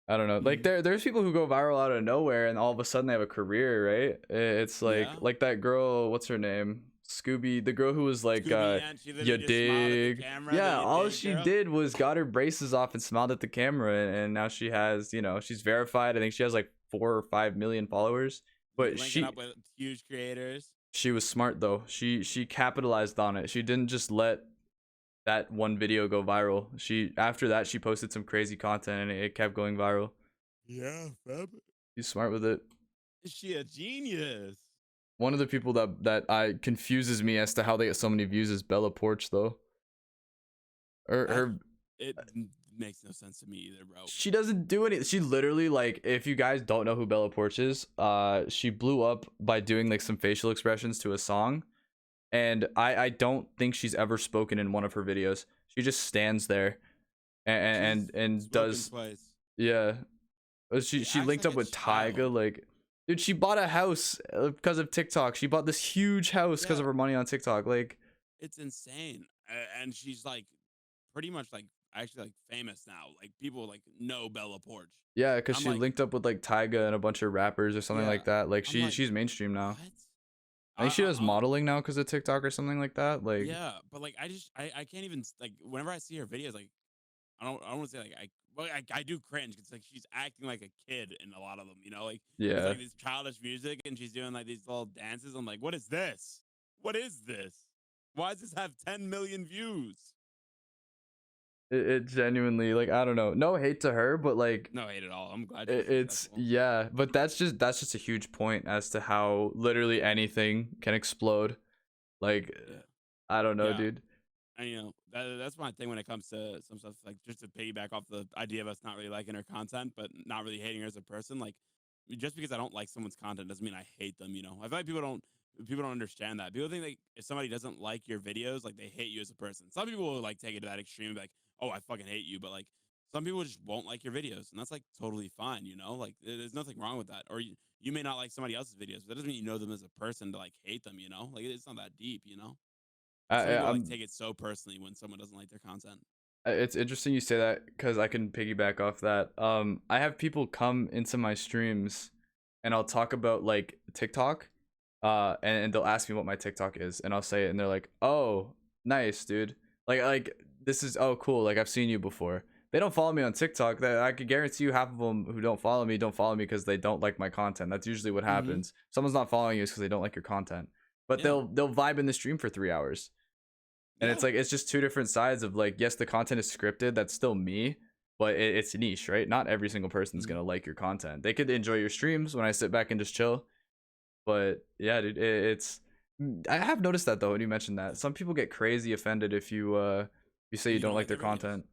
I don't know. Like, there's people who go viral out of nowhere, and all of a sudden they have a career, right? It's like Yeah. like that girl. What's her name? Scooby, the girl who was like, Scooby, and she you literally just smiled at the dig. camera. Yeah, You all dig, she girl. did was got her braces off and smiled at the camera, and now she has, she's verified. I think she has like 4 or 5 million followers. She's But linking up with huge creators. she was smart though. She capitalized on it. She didn't just let that one video go viral. She, after that, she posted some crazy content, and it kept going viral. Yeah, fab. She's smart with it. Is she a genius? One of the people that I confuses me as to how they get so many views is Bella Porch though. Her It makes no sense to me either, bro. She doesn't do any. She literally, like, if you guys don't know who Bella Porch is, she blew up by doing like some facial expressions to a song, and I don't think she's ever spoken in one of her videos. She just stands there and She's spoken does, twice. yeah. She The linked up accent with gets stale. Tyga, like, Dude, she bought a house because of TikTok. She bought this huge house because Yeah, of her money on TikTok. Like, it's insane. And she's like pretty much like actually like famous now. Like people like know Bella Porch. yeah, because And I'm she like, linked up with like Tyga and a bunch of rappers or something yeah. like that. Like, I'm like, she's mainstream now. what? I think she does I'm modeling now because of TikTok or something like that. Like, yeah, but like I can't even like whenever I see her videos, like I don't want to say like I do cringe. It's like she's acting like a kid in a lot of them, you know, like it's yeah, like this childish music and she's doing like these little dances. I'm like, what is this? What is this? Why does this have 10 million views? it genuinely, like, I don't know. No hate to her, but like, No hate at all. I'm glad she's it's successful. yeah, but that's just a huge point as to how literally anything can explode. Like, Yeah, I don't know, yeah. dude. And that's my thing when it comes to some stuff, like just to piggyback off the idea of us not really liking her content but not really hating her as a person. Like just because I don't like someone's content doesn't mean I hate them, you know. I feel like people don't understand that. People think like if somebody doesn't like your videos, like they hate you as a person. Some people will like take it to that extreme and be like, oh, I fucking hate you, but like some people just won't like your videos, and that's like totally fine, you know. Like there's nothing wrong with that. Or you may not like somebody else's videos, but that doesn't mean you know them as a person to like hate them, you know. Like it's not that deep, you know. Some people like I'm take it so personally when someone doesn't like their content. It's interesting you say that because I can piggyback off that. I have people come into my streams and I'll talk about like TikTok, and they'll ask me what my TikTok is, and I'll say it, and they're like, "Oh, nice, dude. Like this is oh cool. Like I've seen you before." They don't follow me on TikTok. That I could guarantee you, half of them who don't follow me because they don't like my content. That's usually what Mm-hmm. happens. Someone's not following you because they don't like your content, but Yeah. they'll vibe in the stream for 3 hours. And Yeah. it's like it's just two different sides of like, yes, the content is scripted, that's still me, but it's niche, right? Not every single person's Mhm. gonna like your content. They could enjoy your streams when I sit back and just chill, but yeah, dude, it's I have noticed that though when you mentioned that some people get crazy offended if you say If you you don't don't like like their their videos. content.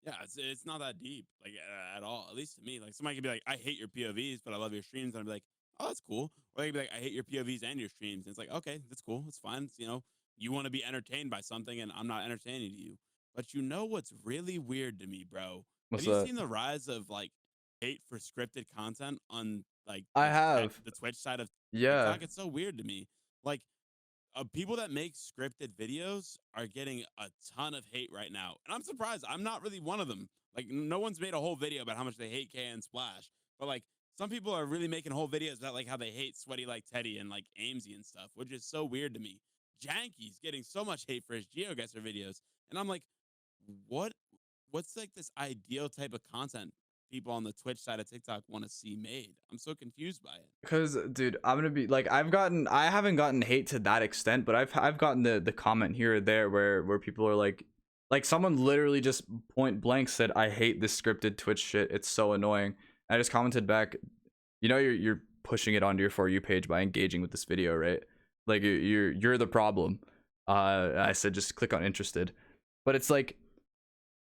Yeah, it's not that deep, like at all. At least to me, like somebody could be like, "I hate your POVs, but I love your streams," and I'd be like, "Oh, that's cool." Or they could be like, "I hate your POVs and your streams," and it's like, "Okay, that's cool. It's fine. It's, you know, you want to be entertained by something, and I'm not entertaining to you." But you know what's really weird to me, bro? Have What's you that? seen the rise of like hate for scripted content on like I have. the Twitch side of Yeah, TikTok? It's so weird to me. Like people that make scripted videos are getting a ton of hate right now, and I'm surprised. I'm not really one of them. Like, no one's made a whole video about how much they hate KNSPLASH, but like some people are really making whole videos about like how they hate Sweaty Like Teddy and like Amesy and stuff, which is so weird to me. Janky's getting so much hate for his GeoGuessr videos, and I'm like, what? What's like this ideal type of content people on the Twitch side of TikTok want to see made? I'm so confused by it. because dude, I'm gonna be like, I haven't gotten hate to that extent, but I've gotten the comment here or there where people are like someone literally just point blank said, "I hate this scripted Twitch shit. It's so annoying." I just commented back, you know, you're pushing it onto your For You page by engaging with this video, right? Like you're the problem. I said just click on interested, but it's like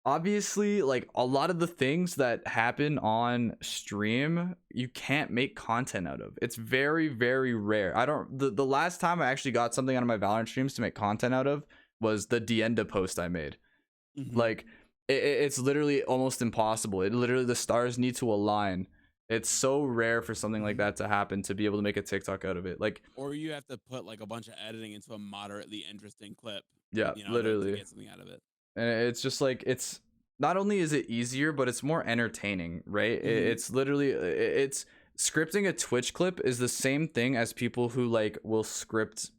obviously like a lot of the things that happen on stream you can't make content out of. It's very rare. I don't the last time I actually got something out of my Valorant streams to make content out of was the Dienda post I made. Mm-hmm. Like it's literally almost impossible. It literally the stars need to align. It's so rare for something like Mm-hmm. that to happen to be able to make a TikTok out of it. Like Or you have to put like a bunch of editing into a moderately interesting clip, yeah, you know, to literally. get something out of it. And it's just like it's not only is it easier but it's more entertaining, right? Mm-hmm. It's literally it's scripting a Twitch clip is the same thing as people who like will script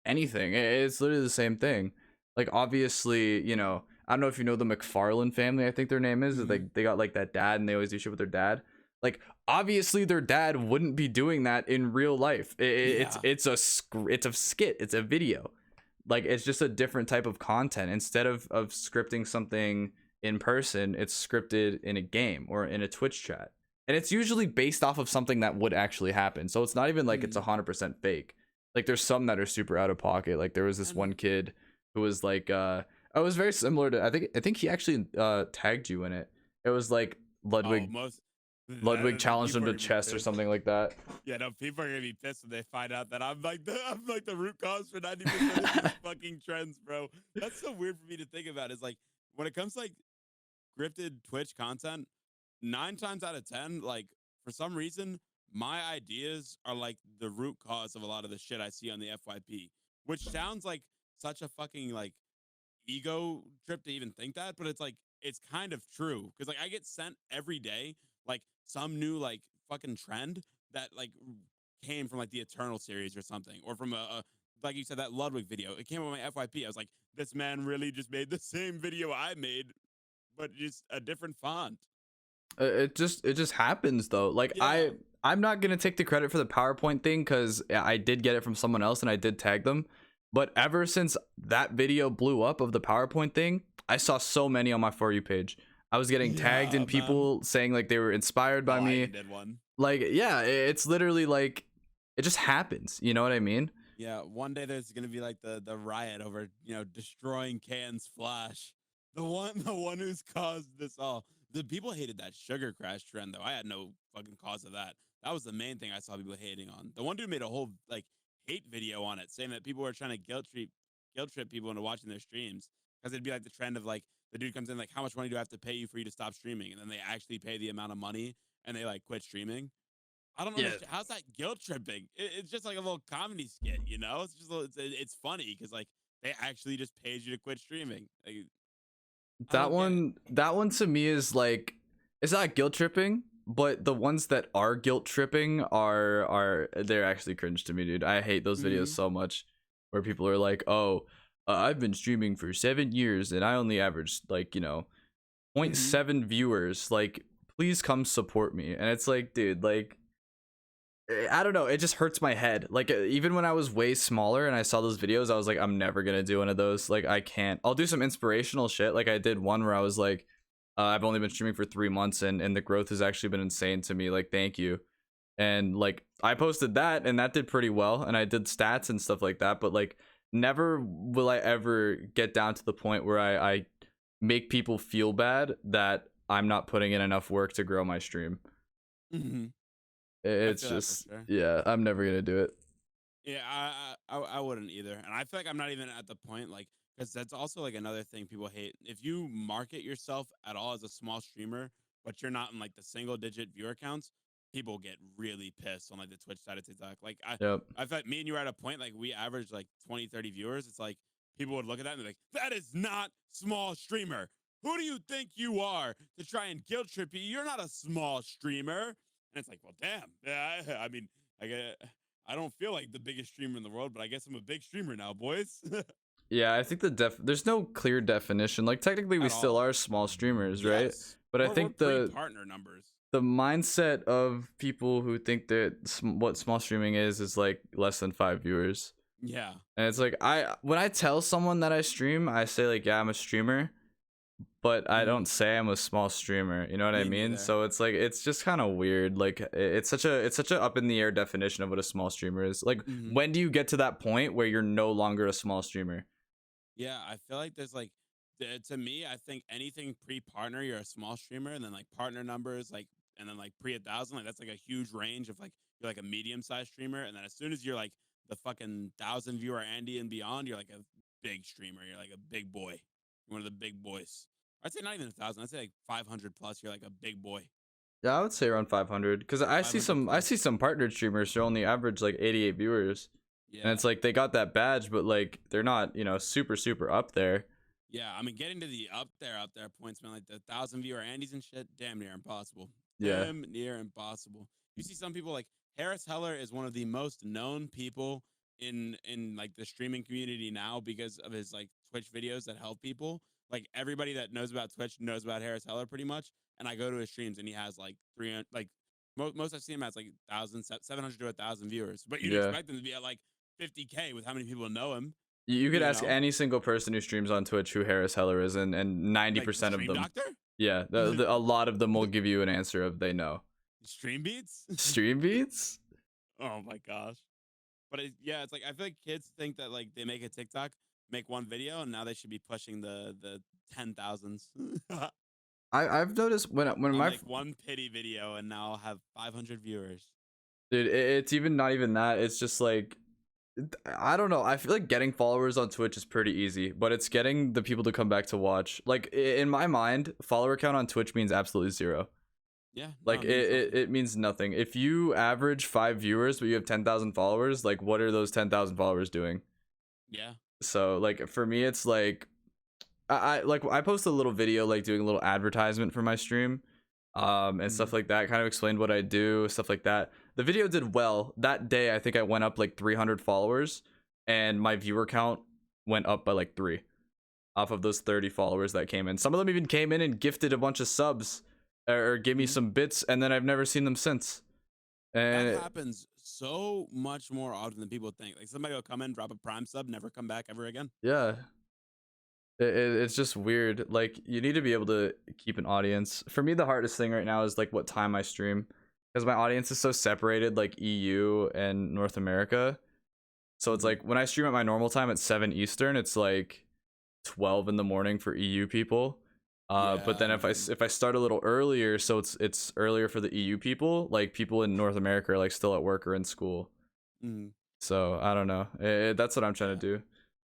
anything. It's literally the same thing. Like obviously, you know, I don't know if you know the McFarlane family, I think their name is. Mm-hmm. Like they got like that dad and they always do shit with their dad. Like obviously their dad wouldn't be doing that in real life. Yeah. It's a skit, it's a video. Like it's just a different type of content. Instead of scripting something in person, it's scripted in a game or in a Twitch chat, and it's usually based off of something that would actually happen, so it's not even like it's Mm-hmm. 100% fake. Like there's some that are super out of pocket. Like there was this And one kid who was like it was very similar to I think he actually tagged you in it. It was like oh, ludwig most ludwig challenged him people are to gonna be chess or pissed. something like that. Yeah, no, people are gonna be pissed when they find out that I'm like the root cause for 90% of these fucking trends, bro. That's so weird for me to think about. Is like when it comes to like scripted Twitch content, 9 times out of 10, like for some reason my ideas are like the root cause of a lot of the shit I see on the FYP, which sounds like such a fucking like ego trip to even think that, but it's like it's kind of true because like I get sent every day like some new like fucking trend that like came from like the Eternal series or something, or from a like you said that Ludwig video. It came on my FYP. I was like, this man really just made the same video I made, but just a different font. It just happens though. Like Yeah. I'm not gonna take the credit for the PowerPoint thing because I did get it from someone else and I did tag them. But ever since that video blew up of the PowerPoint thing, I saw so many on my For You page. I was getting tagged Yeah, in man. people saying like they were inspired by Oh, I me. even did one. Like, yeah, it's literally like it just happens. You know what I mean? Yeah, one day there's gonna be like the riot over destroying KNSPLASH, the one who's caused this all. The people hated that sugar crash trend though. I had no fucking cause of that. That was the main thing I saw people hating on. The one dude made a whole like hate video on it, saying that people were trying to guilt trip people into watching their streams because it'd be like the trend of like the dude comes in like, how much money do I have to pay you for you to stop streaming, and then they actually pay the amount of money and they like quit streaming. I don't Yeah, understand. How's that guilt tripping? It's just like a little comedy skit, you know? It's just it's funny because like they actually just paid you to quit streaming. Like, I that don't get it. one that one to me is like it's not guilt tripping, but the ones that are guilt tripping are they're actually cringe to me, dude. I hate those videos Hmm. so much where people are like, "Oh, I've been streaming for 7 years and I only averaged like zero point Hmm. 0.7 viewers. Like, please come support me." And it's like, dude, like I don't know. It just hurts my head. Like even when I was way smaller and I saw those videos, I was like, I'm never gonna do one of those. Like I can't. I'll do some inspirational shit. Like I did one where I was like, I've only been streaming for 3 months and the growth has actually been insane to me. Like thank you. And like I posted that and that did pretty well. And I did stats and stuff like that. But like never will I ever get down to the point where I make people feel bad that I'm not putting in enough work to grow my stream. Hmm. I It's feel that for just sure. yeah, I'm never gonna do it. Yeah, I wouldn't either, and I feel like I'm not even at the point like because that's also like another thing people hate. If you market yourself at all as a small streamer, but you're not in like the single digit viewer counts, people get really pissed on like the Twitch side of TikTok. Like Yep. I felt me and you are at a point like we average like 20, 30 viewers. It's like people would look at that and be like, that is not small streamer. Who do you think you are to try and guilt trip you? You're not a small streamer. And it's like, well, damn. Yeah, I mean, I get. I don't feel like the biggest streamer in the world, but I guess I'm a big streamer now, boys. Yeah, I think there's no clear definition. Like technically we At still all. are small streamers, right? Yes. But I We're think pre-partner numbers. the mindset of people who think that what small streaming is like less than 5 viewers. Yeah. And it's like when I tell someone that I stream, I say like, yeah, I'm a streamer, but I Hmm. don't say I'm a small streamer. You know what I Me mean? neither. So it's like it's just kind of weird. Like it's such a up in the air definition of what a small streamer is. Like Hmm. when do you get to that point where you're no longer a small streamer? Yeah, I feel like there's like to me, I think anything pre-partner, you're a small streamer, and then like partner numbers, like and then like pre 1,000, like that's like a huge range of like you're like a medium-sized streamer, and then as soon as you're like the fucking 1,000 viewer Andy and beyond, you're like a big streamer. You're like a big boy. You're one of the big boys. I'd say not even 1,000. I'd say like 500 plus. You're like a big boy. Yeah, I would say around 500 because 500 I plus. see some partnered streamers who only average like 88 viewers, and Yeah. it's like they got that badge, but like they're not super up there. Yeah, I mean, getting to the up there points, man, like the 1,000 viewer Andes and shit, damn near impossible. Yeah, Damn near impossible. You see some people like Harris Heller is one of the most known people in like the streaming community now because of his like Twitch videos that help people. Like everybody that knows about Twitch knows about Harris Heller pretty much. And I go to his streams and he has like 300, like most I've seen him has like 700 to 1,000 viewers. But you'd yeah. expect him to be at like 50K with how many people know him, You could you ask know? any single person who streams on Twitch who Harris Heller is, and ninety Like the percent of stream them, doctor. yeah, a lot of them will give you an answer of they know. Stream beats. Stream beats? Oh my gosh. But yeah, it's like I feel like kids think that like they make a TikTok, make one video, and now they should be pushing the 10,000s. I've noticed when I'll my make one pity video and now I'll have 500 viewers. dude, it's even not even that. It's just like I don't know. I feel like getting followers on Twitch is pretty easy, but it's getting the people to come back to watch. Like in my mind, follower count on Twitch means absolutely zero. Yeah, no, Like it means nothing. it means nothing. If you average 5 viewers but you have 10,000 followers, like what are those 10,000 followers doing? Yeah. So like for me, it's like I posted a little video like doing a little advertisement for my stream, and Mhm. stuff like that. Kind of explained what I do, stuff like that. The video did well that day. I think I went up like 300 followers, and my viewer count went up by like three off of those 30 followers that came in. Some of them even came in and gifted a bunch of subs or give me Mhm. some bits, and then I've never seen them since. That And happens so much more often than people think. Like somebody will come in, drop a Prime sub, never come back ever again. yeah, it's just weird. Like you need to be able to keep an audience. For me, the hardest thing right now is like what time I stream, because my audience is so separated, like EU and North America. So it's Mhm. like when I stream at my normal time at 7 Eastern, it's like 12 in the morning for EU people. But Yeah, then man. if I start a little earlier, so it's earlier for the EU people. Like people in North America are like still at work or in school. Mhm. So I don't know. That's what I'm trying to Yeah. do.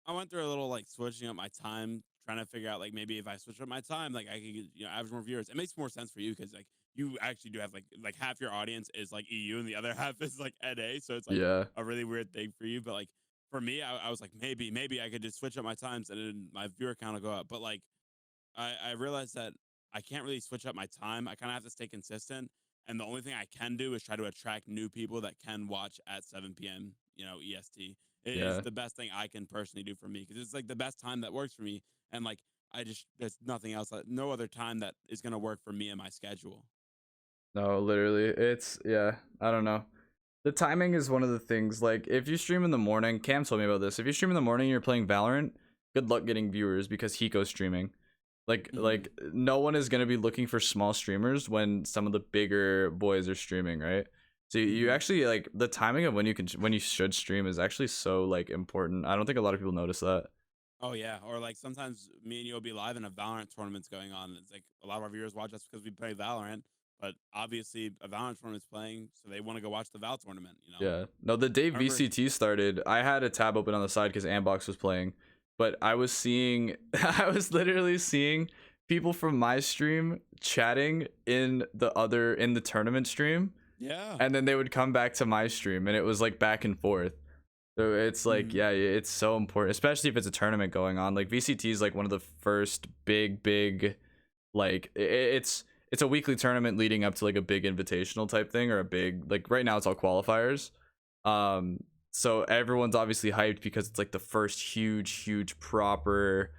I went through a little like switching up my time, trying to figure out like maybe if I switch up my time, like I could get, average more viewers. It makes more sense for you because like you actually do have like half your audience is like EU and the other half is like NA, so it's like Yeah. a really weird thing for you. But like for me, I was like maybe I could just switch up my times and then my viewer count will go up. But like I realized that I can't really switch up my time. I kind of have to stay consistent. And the only thing I can do is try to attract new people that can watch at 7 p.m., EST. It is Yeah. the best thing I can personally do for me because it's like the best time that works for me. And like, there's nothing else, no other time that is going to work for me and my schedule. No, literally. It's yeah, I don't know. The timing is one of the things. Like if you stream in the morning, Cam told me about this. If you stream in the morning and you're playing Valorant, good luck getting viewers because Hiko's streaming. Hmm. Like no one is gonna be looking for small streamers when some of the bigger boys are streaming, right? So you Hmm. actually like the timing of when you should stream is actually so like important. I don't think a lot of people notice that. Oh, yeah. Or like sometimes me and you will be live and a Valorant tournament's going on. It's like a lot of our viewers watch us because we play Valorant. But obviously, a Valorant tournament's playing, so they want to go watch the Val tournament. Yeah. No, the day I remember. VCT started, I had a tab open on the side because Ambox was playing, but I was seeing, I was literally seeing people from my stream chatting in the tournament stream, Yeah. and then they would come back to my stream, and it was like back and forth. So it's like, Hmm. yeah, it's so important, especially if it's a tournament going on. Like VCT is like one of the first big, like it's a weekly tournament leading up to like a big invitational type thing or a big like right now it's all qualifiers. Um, so everyone's obviously hyped because it's like the first huge proper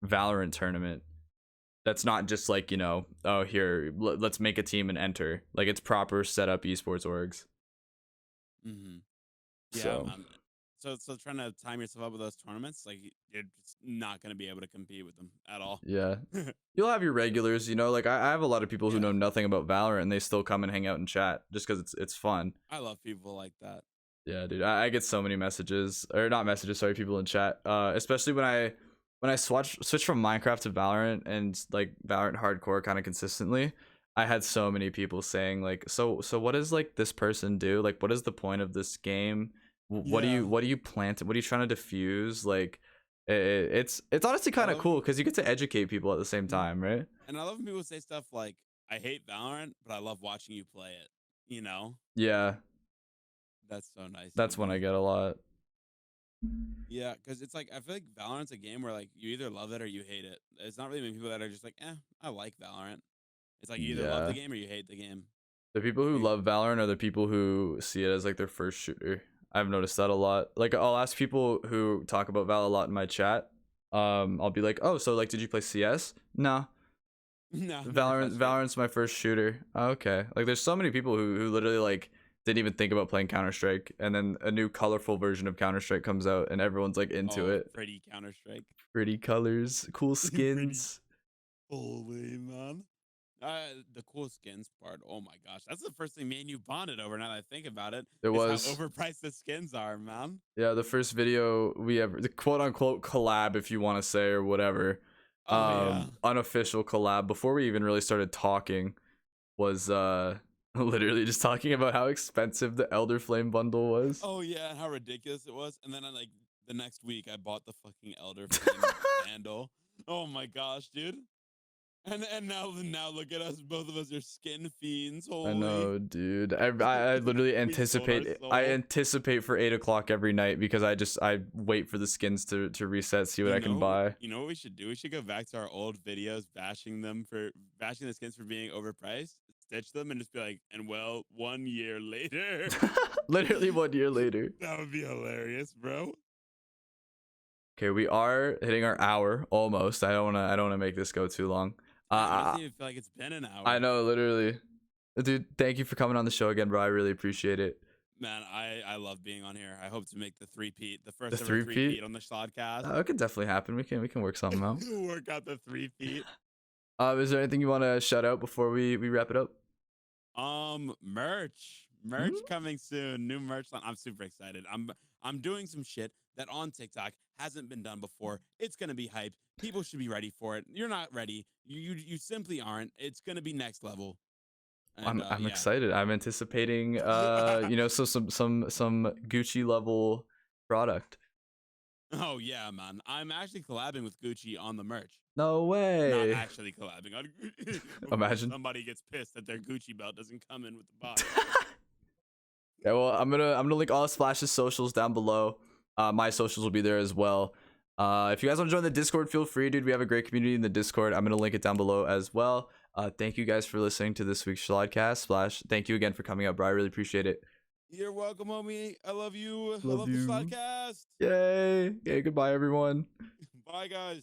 Valorant tournament. That's not just like oh here let's make a team and enter. Like it's proper setup esports orgs. Hmm. Yeah, So man. So trying to time yourself up with those tournaments, like you're just not going to be able to compete with them at all. yeah, you'll have your regulars. Like I have a lot of people who Yeah. know nothing about Valorant and they still come and hang out and chat just because it's fun. I love people like that. Yeah, dude, I get so many messages or not messages, sorry, people in chat. Especially when I switch from Minecraft to Valorant and like Valorant hardcore kind of consistently. I had so many people saying like, so what does like this person do? Like, what is the point of this game? Yeah. What do you plant? What are you trying to diffuse? Like, it's honestly I kind of love. cool because you get to educate people at the same Mhm. time, right? And I love when people say stuff like, I hate Valorant, but I love watching you play it. You know? Yeah, That's so nice to that's when I me. get a lot. Yeah, because it's like I feel like Valorant's a game where like you either love it or you hate it. It's not really many people that are just like, I like Valorant. It's like you either love the Yeah. game or you hate the game. The people who Like, love Valorant are the people who see it as like their first shooter. I've noticed that a lot. Like I'll ask people who talk about Val a lot in my chat. I'll be like, "Oh, so like did you play CS?" No. no, never touched it. Valorant's my first shooter. Oh, okay. Like there's so many people who literally like didn't even think about playing Counter-Strike and then a new colorful version of Counter-Strike comes out and everyone's like into Oh, it. pretty Counter Strike. Pretty colors, cool Pretty skins. holy man. The cool skins part. Oh my gosh, that's the first thing me and you bonded over. Now that I think about it, It is how was overpriced the skins are, man. yeah, the first video we ever the quote unquote collab if you want to say or whatever. Oh yeah. Unofficial collab before we even really started talking was literally just talking about how expensive the Elder Flame bundle was. Oh yeah, and how ridiculous it was. And then I like the next week I bought the fucking Elder Flame bundle. Oh my gosh, dude. And now look at us. Both of us are skin fiends. I Holy. know, dude. I literally We sold our anticipate. I soul. anticipate for 8 o'clock every night because I wait for the skins to reset, see what I can buy. You know what we should do? We should go back to our old videos, bashing the skins for being overpriced, stitch them, and just be like, and well, 1 year later. Literally 1 year later. That would be hilarious, bro. Okay, we are hitting our hour almost. I don't wanna make this go too long. Damn, it Uh, doesn't even feel like it's been an hour. I know, literally. Dude, thank you for coming on the show again, bro. I really appreciate it. Man, I love being on here. I hope to make the three-peat, the The first ever three-peat? three-peat on the Shlodcast. It could definitely happen. We can work something out. Work out the three-peat. Is there anything you want to shout out before we wrap it up? Merch coming soon. New merch line. I'm super excited. I'm doing some shit that on TikTok hasn't been done before. It's gonna be hype. People should be ready for it. You're not ready. You simply aren't. It's gonna be next level. And I'm yeah. excited. I'm anticipating so some Gucci level product. Oh yeah, man. I'm actually collabing with Gucci on the merch. No way. Not actually collabing on Gucci. Imagine. Somebody gets pissed that their Gucci belt doesn't come in with the box. Yeah, well, I'm gonna link all Splash's socials down below. My socials will be there as well. If you guys want to join the Discord, feel free, dude. We have a great community in the Discord. I'm gonna link it down below as well. Thank you guys for listening to this week's Shlodcast. Splash, thank you again for coming up, bro. I really appreciate it. You're welcome, homie. I love you. I Love love you. the Shlodcast. Yay! Okay, goodbye, everyone. Bye, guys.